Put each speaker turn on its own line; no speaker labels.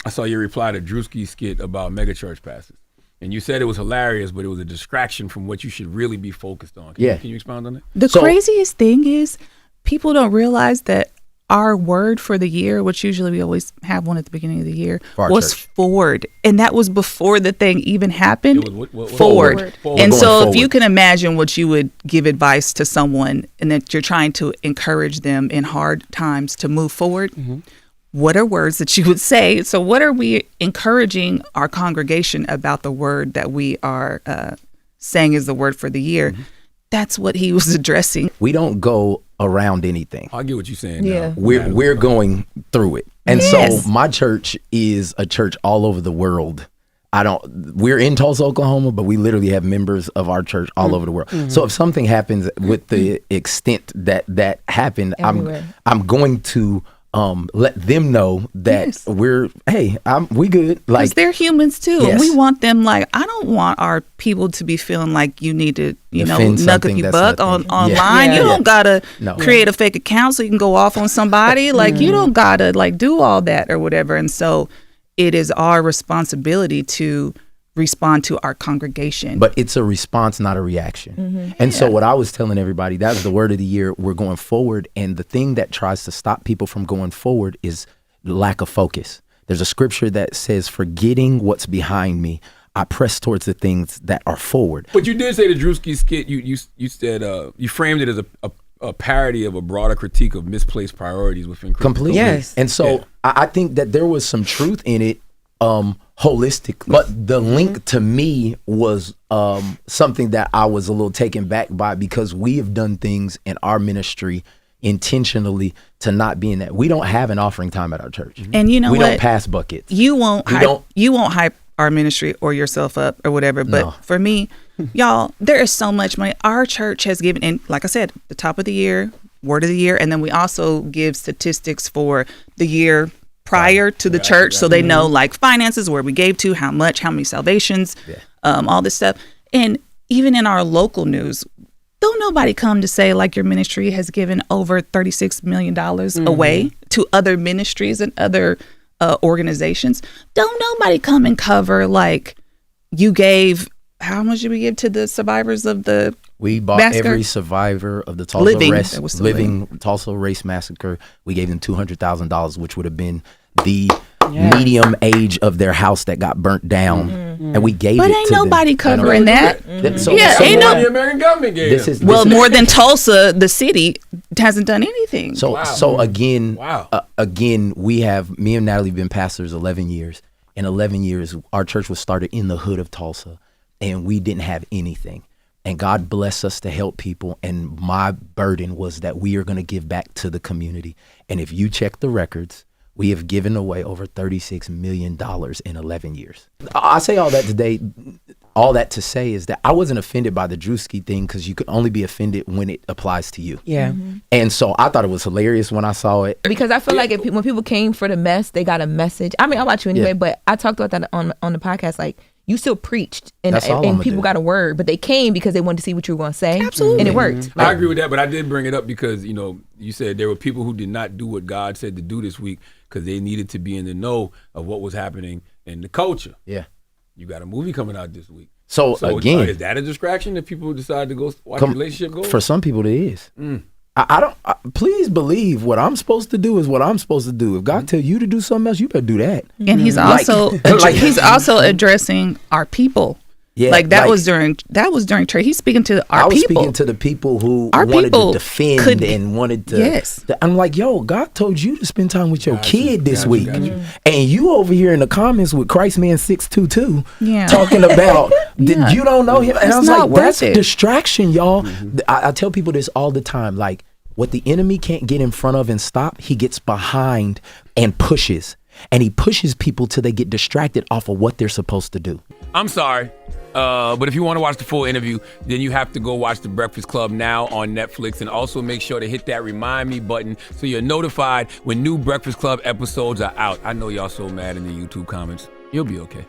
I saw your reply to Druski's skit about megachurch pastors. And you said it was hilarious, but it was a distraction from what you should really be focused on. Can you expound on that?
The craziest thing is people don't realize that our word for the year, which usually we always have one at the beginning of the year, was forward. And that was before the thing even happened. Forward. And so if you can imagine what you would give advice to someone and that you're trying to encourage them in hard times to move forward, what are words that you would say? So what are we encouraging our congregation about the word that we are saying is the word for the year? That's what he was addressing.
We don't go around anything.
I get what you're saying.
Yeah.
We're going through it. And so my church is a church all over the world. We're in Tulsa, Oklahoma, but we literally have members of our church all over the world. So if something happens with the extent that happened, I'm going to let them know that we good. Like, because
they're humans too.
Yes.
We want them, like, I don't want our people to be feeling like you need to, knuck up your buck online. You don't gotta create a fake account so you can go off on somebody. Like, you don't gotta do all that or whatever. And so it is our responsibility to respond to our congregation.
But it's a response, not a reaction. And so what I was telling everybody, that was the word of the year. We're going forward. And the thing that tries to stop people from going forward is lack of focus. There's a scripture that says, forgetting what's behind me, I press towards the things that are forward.
But you did say the Druski skit, you said, you framed it as a parody of a broader critique of misplaced priorities within Christian
completely.
Yes.
And so I think that there was some truth in it, holistically. But the link to me was something that I was a little taken back by, because we have done things in our ministry intentionally to not be in that. We don't have an offering time at our church.
And you know
we
what?
don't pass buckets.
You won't hype our ministry or yourself up or whatever. But for me, y'all, there is so much money. Our church has given, and like I said, the top of the year, word of the year, and then we also give statistics for the year prior to the church, so they know, like, finances, where we gave to, how much, how many salvations, all this stuff. And even in our local news, don't nobody come to say, like, your ministry has given over $36 million away to other ministries and other organizations. Don't nobody come and cover, like, you gave, how much did we give to the survivors of the
We bought
massacre?
Every survivor of the Tulsa Tulsa race massacre. We gave them $200,000, which would have been the medium age of their house that got burnt down, and we gave it to them. But ain't nobody
covering that.
Ain't no the American government gave them.
More than Tulsa, the city, hasn't done anything.
So again, me and Natalie have been pastors 11 years. In 11 years, our church was started in the hood of Tulsa, and we didn't have anything. And God blessed us to help people. And my burden was that we are going to give back to the community. And if you check the records, we have given away over $36 million in 11 years. I say all that today, all that to say is that I wasn't offended by the Druski thing, because you could only be offended when it applies to you.
Yeah.
And so I thought it was hilarious when I saw it.
Because I feel like when people came for the mess, they got a message. I mean, I'll watch you anyway, but I talked about that on the podcast, like, you still preached, and people got a word, but they came because they wanted to see what you were going to say. Absolutely. And it worked.
I agree with that, but I did bring it up because, you said there were people who did not do what God said to do this week because they needed to be in the know of what was happening in the culture.
Yeah.
You got a movie coming out this week.
So again,
is that a distraction if people decide to go watch a relationship goals?
For some people, it is. Please believe what I'm supposed to do is what I'm supposed to do. If God tell you to do something else, you better do that.
And he's also he's also addressing our people.
Yeah,
that was during church. He's speaking to our people. I was speaking
to the people who wanted to defend and wanted to.
Yes.
I'm like, yo, God told you to spend time with your kid this week, and you over here in the comments with Christ Man 622 talking about you don't know him. And I was like, that's a distraction, y'all. I tell people this all the time, like, what the enemy can't get in front of and stop, he gets behind and pushes. And he pushes people till they get distracted off of what they're supposed to do.
I'm sorry, but if you want to watch the full interview, then you have to go watch The Breakfast Club now on Netflix, and also make sure to hit that remind me button so you're notified when new Breakfast Club episodes are out. I know y'all so mad in the YouTube comments. You'll be okay.